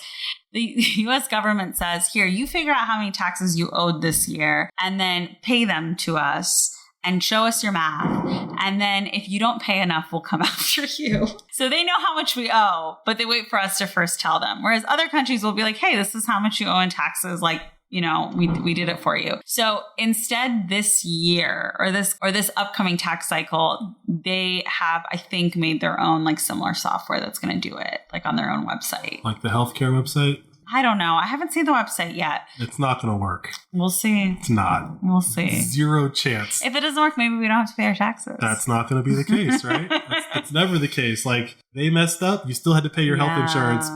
the U.S. government says, here, you figure out how many taxes you owed this year and then pay them to us and show us your math. And then if you don't pay enough, we'll come after you. So they know how much we owe, but they wait for us to first tell them. Whereas other countries will be like, hey, this is how much you owe in taxes. Like, you know, we did it for you. So instead this year or this upcoming tax cycle, they have, I think, made their own like similar software that's going to do it, like on their own website. Like the healthcare website? I don't know. I haven't seen the website yet. It's not going to work. We'll see. It's not. We'll see. Zero chance. If it doesn't work, maybe we don't have to pay our taxes. That's not going to be the case, right? That's never the case. Like, they messed up. You still had to pay your health insurance,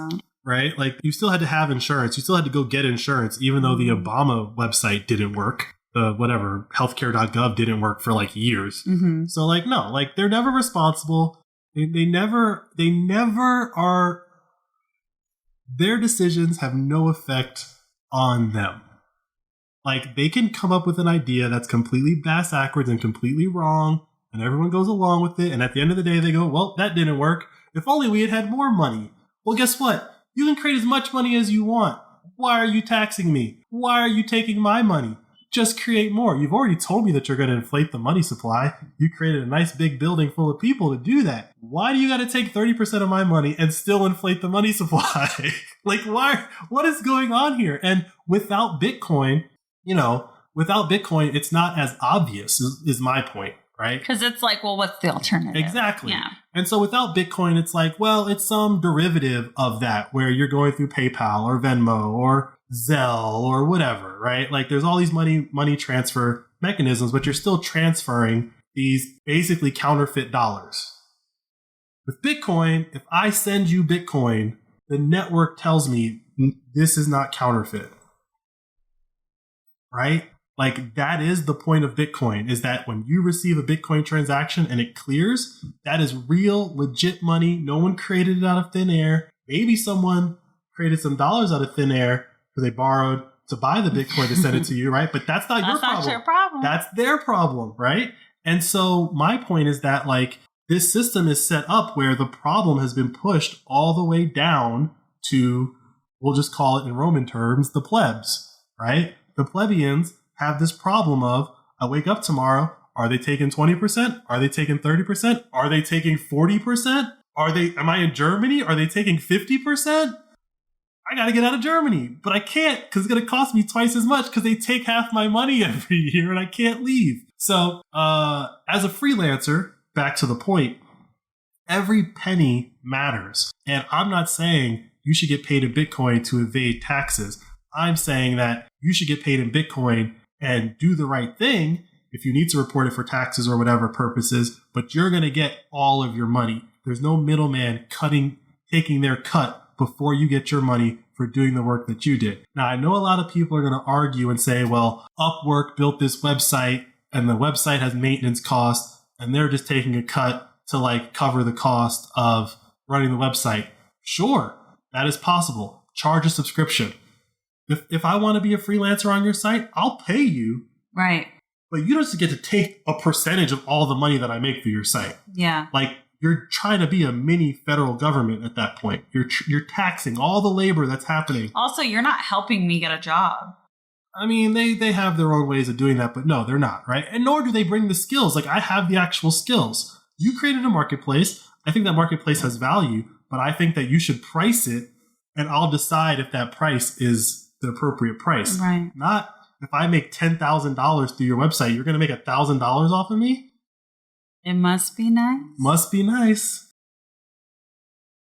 right? Like, you still had to have insurance. You still had to go get insurance, even though the Obama website didn't work. The whatever, healthcare.gov didn't work for like years. Mm-hmm. So like, no, like they're never responsible. They never are. Their decisions have no effect on them. Like, they can come up with an idea that's completely bass-backwards and completely wrong, and everyone goes along with it, and at the end of the day, they go, well, that didn't work. If only we had had more money. Well, guess what? You can create as much money as you want. Why are you taxing me? Why are you taking my money? just create more. You've already told me that you're going to inflate the money supply. You created a nice big building full of people to do that. Why do you got to take 30% of my money and still inflate the money supply? Like, why? What is going on here? And without Bitcoin, it's not as obvious is my point, right? Because it's like, well, what's the alternative? Exactly. Yeah. And so without Bitcoin, it's like, well, it's some derivative of that where you're going through PayPal or Venmo or Zelle or whatever, right? Like there's all these money transfer mechanisms, but you're still transferring these basically counterfeit dollars. With Bitcoin, if I send you Bitcoin, the network tells me this is not counterfeit, right? Like that is the point of Bitcoin, is that when you receive a Bitcoin transaction and it clears, that is real, legit money. No one created it out of thin air. Maybe someone created some dollars out of thin air because they borrowed to buy the Bitcoin to send it to you, right? But that's not your problem. That's not your problem. That's their problem, right? And so my point is that like this system is set up where the problem has been pushed all the way down to, we'll just call it in Roman terms, the plebs, right? The plebeians have this problem of, I wake up tomorrow, are they taking 20%? Are they taking 30%? Are they taking 40%? Am I in Germany? Are they taking 50%? I got to get out of Germany, but I can't because it's going to cost me twice as much because they take half my money every year and I can't leave. So as a freelancer, back to the point, every penny matters. And I'm not saying you should get paid in Bitcoin to evade taxes. I'm saying that you should get paid in Bitcoin and do the right thing if you need to report it for taxes or whatever purposes, but you're going to get all of your money. There's no middleman taking their cut before you get your money for doing the work that you did. Now, I know a lot of people are going to argue and say, well, Upwork built this website and the website has maintenance costs and they're just taking a cut to like cover the cost of running the website. Sure, that is possible. Charge a subscription. If I want to be a freelancer on your site, I'll pay you. Right. But you don't just get to take a percentage of all the money that I make for your site. Yeah. Like, you're trying to be a mini federal government at that point. You're taxing all the labor that's happening. Also, you're not helping me get a job. I mean, they have their own ways of doing that, but no, they're not, right? And nor do they bring the skills. Like, I have the actual skills. You created a marketplace. I think that marketplace has value, but I think that you should price it, and I'll decide if that price is the appropriate price. Right. Not if I make $10,000 through your website, you're going to make $1,000 off of me? It must be nice. Must be nice.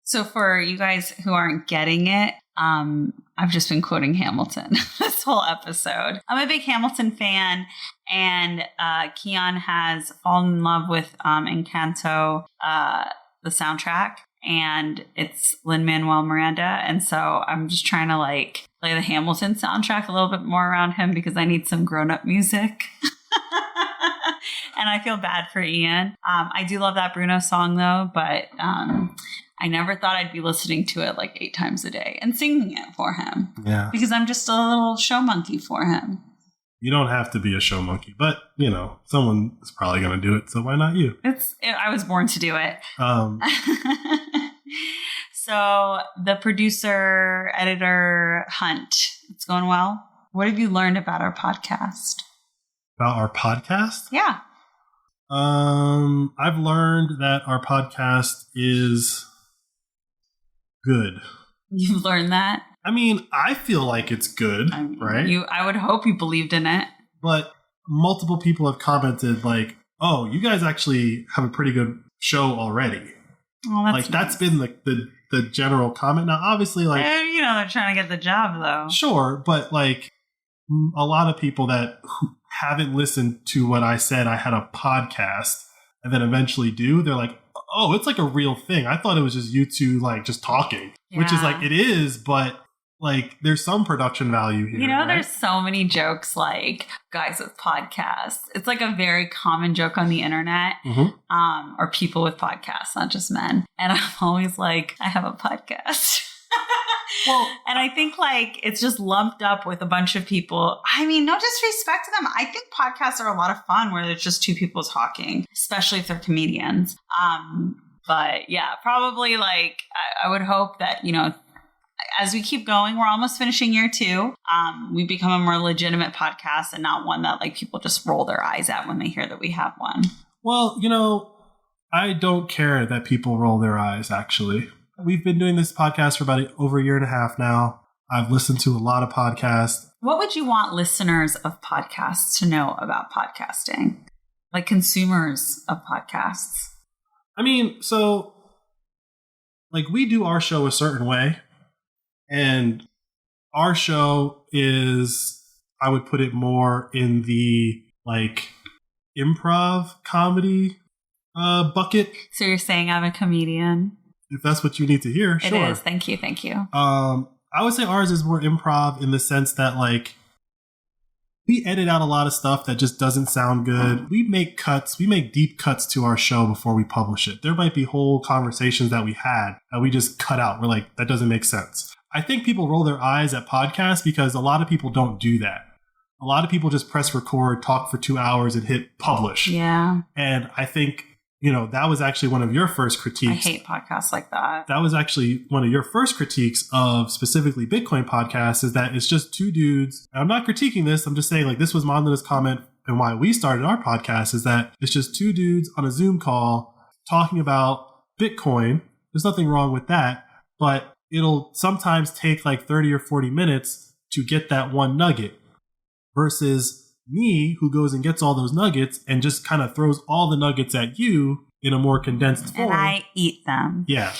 So for you guys who aren't getting it, I've just been quoting Hamilton this whole episode. I'm a big Hamilton fan, and Keon has fallen in love with Encanto, the soundtrack, and it's Lin-Manuel Miranda. And so I'm just trying to like play the Hamilton soundtrack a little bit more around him because I need some grown-up music. And I feel bad for Ian. I do love that Bruno song though, but I never thought I'd be listening to it like 8 times a day and singing it for him. Yeah. Because I'm just a little show monkey for him. You don't have to be a show monkey, but, you know, someone is probably going to do it, so why not you? I was born to do it. So the producer, editor, Hunt, it's going well. What have you learned about our podcast? About our podcast? Yeah. I've learned that our podcast is good. You've learned that? I mean, I feel like it's good, right? I would hope you believed in it. But multiple people have commented like, oh, you guys actually have a pretty good show already. Oh, that's that's been like the general comment. Now, obviously, like... You know, they're trying to get the job, though. Sure, but like a lot of people that haven't listened to what I said I had a podcast and then eventually do, they're like, oh, it's like a real thing. I thought it was just you two like just talking, which is like, it is, but like there's some production value here. You know, right? There's so many jokes like guys with podcasts. It's like a very common joke on the internet, or people with podcasts, not just men. And I'm always like, I have a podcast. Well, and I think like it's just lumped up with a bunch of people. I mean, no disrespect to them. I think podcasts are a lot of fun where there's just 2 people talking, especially if they're comedians. But yeah, probably like I would hope that, you know, as we keep going, we're almost finishing year 2. We've become a more legitimate podcast and not one that like people just roll their eyes at when they hear that we have one. Well, I don't care that people roll their eyes, actually. We've been doing this podcast for about over a year and a half now. I've listened to a lot of podcasts. What would you want listeners of podcasts to know about podcasting? Like consumers of podcasts? I mean, so like we do our show a certain way, and our show is, I would put it more in the like improv comedy bucket. So you're saying I'm a comedian? If that's what you need to hear, sure. It is. Thank you. I would say ours is more improv in the sense that like we edit out a lot of stuff that just doesn't sound good. We make cuts. We make deep cuts to our show before we publish it. There might be whole conversations that we had that we just cut out. We're like, that doesn't make sense. I think people roll their eyes at podcasts because a lot of people don't do that. A lot of people just press record, talk for 2 hours, and hit publish. Yeah. And I think, that was actually one of your first critiques. I hate podcasts like that. That was actually one of your first critiques of specifically Bitcoin podcasts, is that it's just 2 dudes. And I'm not critiquing this. I'm just saying like this was Mandana's comment and why we started our podcast, is that it's just 2 dudes on a Zoom call talking about Bitcoin. There's nothing wrong with that, but it'll sometimes take like 30 or 40 minutes to get that one nugget versus me, who goes and gets all those nuggets and just kind of throws all the nuggets at you in a more condensed form. And I eat them. Yeah.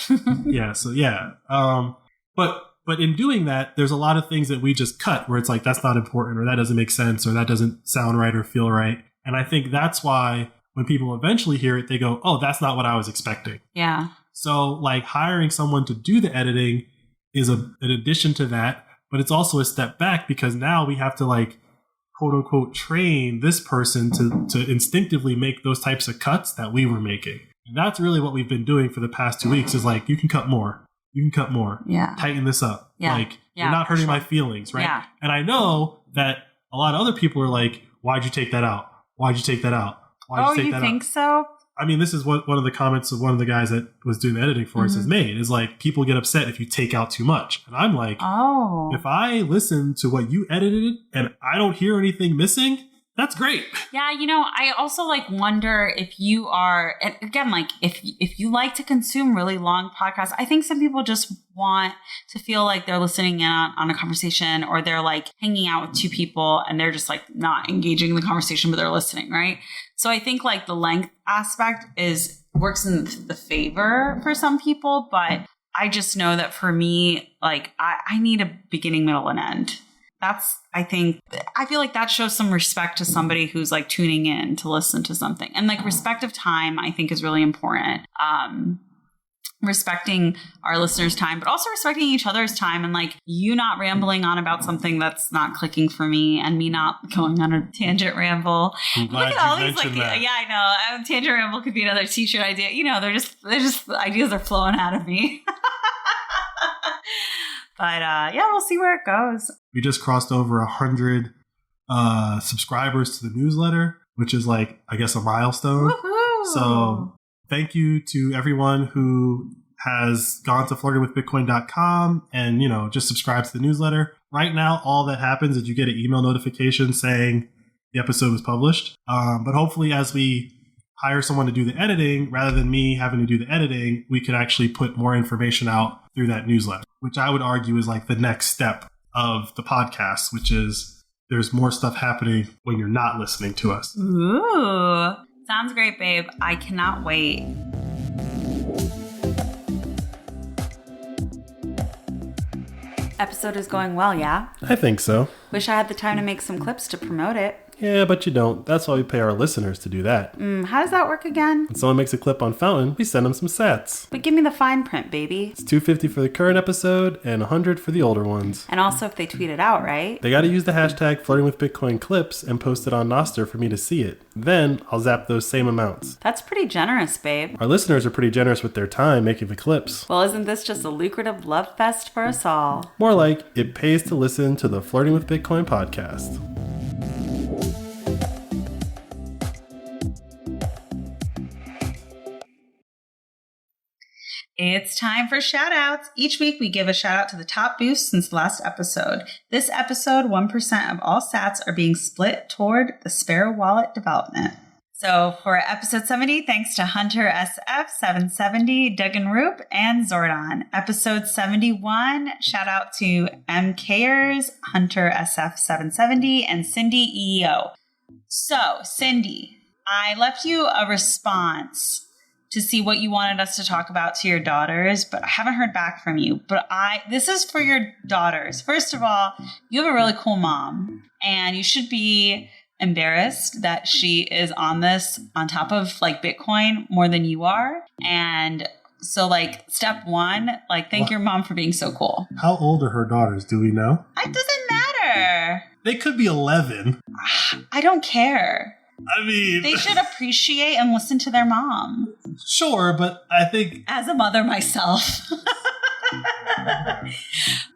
Yeah. So yeah. But in doing that, there's a lot of things that we just cut where it's like, that's not important, or that doesn't make sense, or that doesn't sound right or feel right. And I think that's why when people eventually hear it, they go, oh, that's not what I was expecting. Yeah. So like hiring someone to do the editing is an addition to that, but it's also a step back because now we have to like, quote unquote, train this person to instinctively make those types of cuts that we were making. And that's really what we've been doing for the past 2 weeks, is like, you can cut more. You can cut more. Yeah. Tighten this up. Yeah. Like, you're not hurting my feelings, right? Yeah. And I know that a lot of other people are like, why'd you take that out? Why'd you take that out? Why'd you take that out? Oh, you think so? I mean, this is what one of the comments of one of the guys that was doing the editing for us has made, is like, people get upset if you take out too much. And I'm like, if I listen to what you edited and I don't hear anything missing, that's great. Yeah, I also like wonder if you are, and again, like if you like to consume really long podcasts, I think some people just want to feel like they're listening in on a conversation, or they're like hanging out with 2 people and they're just like not engaging in the conversation, but they're listening, right? So I think like the length aspect works in the favor for some people, but I just know that for me, like I need a beginning, middle, and end. I feel like that shows some respect to somebody who's like tuning in to listen to something. And like respect of time, I think, is really important. Respecting our listeners' time, but also respecting each other's time, and like you not rambling on about something that's not clicking for me, and me not going on a tangent ramble. Look at all these like, that. Yeah, I know. Tangent ramble could be another t-shirt idea. They're just the ideas are flowing out of me. But yeah, we'll see where it goes. We just crossed over 100 subscribers to the newsletter, which is like, I guess, a milestone. Woohoo! So thank you to everyone who has gone to flirtingwithbitcoin.com and, just subscribe to the newsletter. Right now, all that happens is you get an email notification saying the episode was published. But hopefully, as we hire someone to do the editing, rather than me having to do the editing, we could actually put more information out through that newsletter, which I would argue is like the next step of the podcast, which is there's more stuff happening when you're not listening to us. Ooh, sounds great, babe. I cannot wait. Episode is going well, yeah? I think so. Wish I had the time to make some clips to promote it. Yeah, but you don't. That's why we pay our listeners to do that. How does that work again? When someone makes a clip on Fountain, we send them some sats. But give me the fine print, baby. It's $2.50 for the current episode and $100 for the older ones. And also if they tweet it out, right? They gotta use the hashtag flirtingwithbitcoinclips and post it on Nostr for me to see it. Then I'll zap those same amounts. That's pretty generous, babe. Our listeners are pretty generous with their time making the clips. Well, isn't this just a lucrative love fest for us all? More like, it pays to listen to the Flirting with Bitcoin podcast. It's time for shout outs. Each week we give a shout out to the top boost since the last episode. This episode, 1% of all sats are being split toward the Sparrow Wallet development. So for episode 70, thanks to Hunter SF770, Duggan Roop, and Zordon. Episode 71, shout out to MKers, Hunter SF770, and Cindy EEO. So, Cindy, I left you a response to see what you wanted us to talk about to your daughters, but I haven't heard back from you. But this is for your daughters. First of all, you have a really cool mom, and you should be embarrassed that she is on this on top of like Bitcoin more than you are. And so like step one, like thank your mom for being so cool. How old are her daughters? Do we know? It doesn't matter. They could be 11. I don't care. I mean, they should appreciate and listen to their mom. Sure, but I think as a mother myself,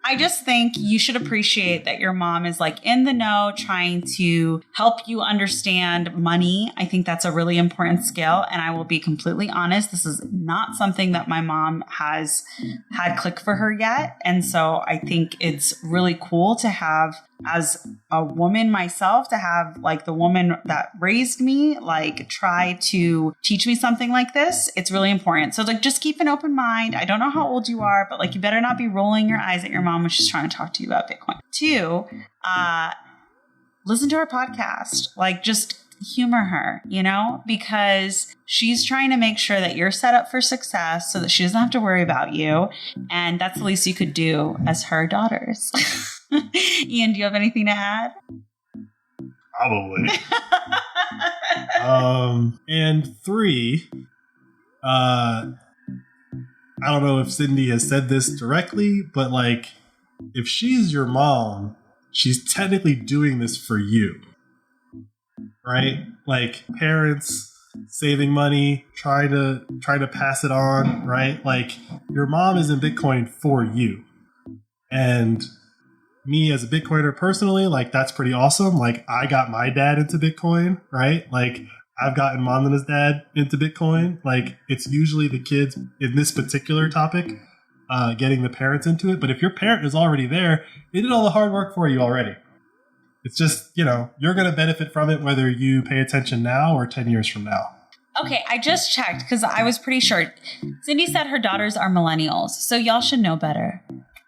I just think you should appreciate that your mom is like in the know, trying to help you understand money. I think that's a really important skill. And I will be completely honest, this is not something that my mom has had click for her yet. And so I think it's really cool to have, as a woman myself, to have like the woman that raised me, like try to teach me something like this. It's really important. So like just keep an open mind. I don't know how old you are, but like you better not be rolling your eyes at your mom when she's trying to talk to you about Bitcoin. 2, listen to her podcast. Like just humor her, you know, because she's trying to make sure that you're set up for success so that she doesn't have to worry about you. And that's the least you could do as her daughters. Ian, do you have anything to add? Probably. And 3, I don't know if Cindy has said this directly, but like, if she's your mom, she's technically doing this for you, right? Like parents saving money, trying to pass it on, right? Like your mom is in Bitcoin for you. And me as a Bitcoiner personally, like that's pretty awesome. Like I got my dad into Bitcoin, right? Like I've gotten mom and his dad into Bitcoin. Like it's usually the kids in this particular topic getting the parents into it. But if your parent is already there, they did all the hard work for you already. It's just, you know, you're going to benefit from it whether you pay attention now or 10 years from now. Okay, I just checked because I was pretty sure. Cindy said her daughters are millennials, so y'all should know better.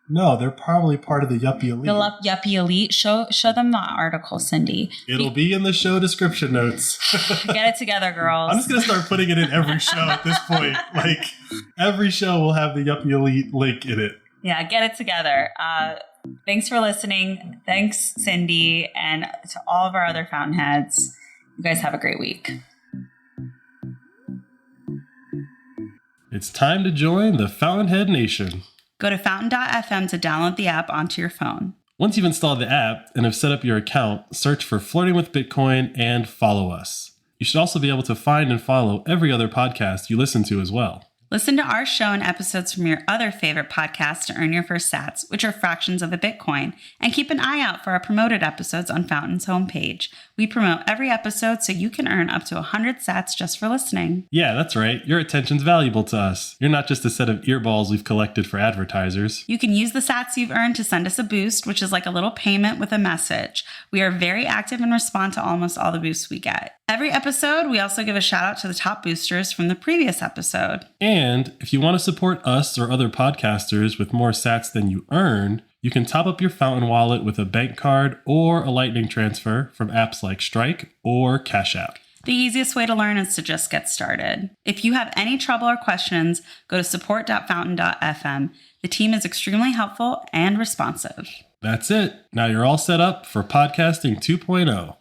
No, they're probably part of the Yuppie Elite. The Yuppie Elite. Show them the article, Cindy. It'll be in the show description notes. Get it together, girls. I'm just going to start putting it in every show at this point. Like, every show will have the Yuppie Elite link in it. Yeah, get it together. Thanks for listening. Thanks, Cindy, and to all of our other Fountainheads. You guys have a great week. It's time to join the Fountainhead Nation. Go to fountain.fm to download the app onto your phone. Once you've installed the app and have set up your account, search for Flirting with Bitcoin and follow us. You should also be able to find and follow every other podcast you listen to as well. Listen to our show and episodes from your other favorite podcasts to earn your first sats, which are fractions of a Bitcoin. And keep an eye out for our promoted episodes on Fountain's homepage. We promote every episode so you can earn up to 100 sats just for listening. Yeah, that's right. Your attention's valuable to us. You're not just a set of earballs we've collected for advertisers. You can use the sats you've earned to send us a boost, which is like a little payment with a message. We are very active and respond to almost all the boosts we get. Every episode, we also give a shout out to the top boosters from the previous episode. And if you want to support us or other podcasters with more sats than you earn, you can top up your Fountain wallet with a bank card or a Lightning transfer from apps like Strike or Cash App. The easiest way to learn is to just get started. If you have any trouble or questions, go to support.fountain.fm. The team is extremely helpful and responsive. That's it. Now you're all set up for podcasting 2.0.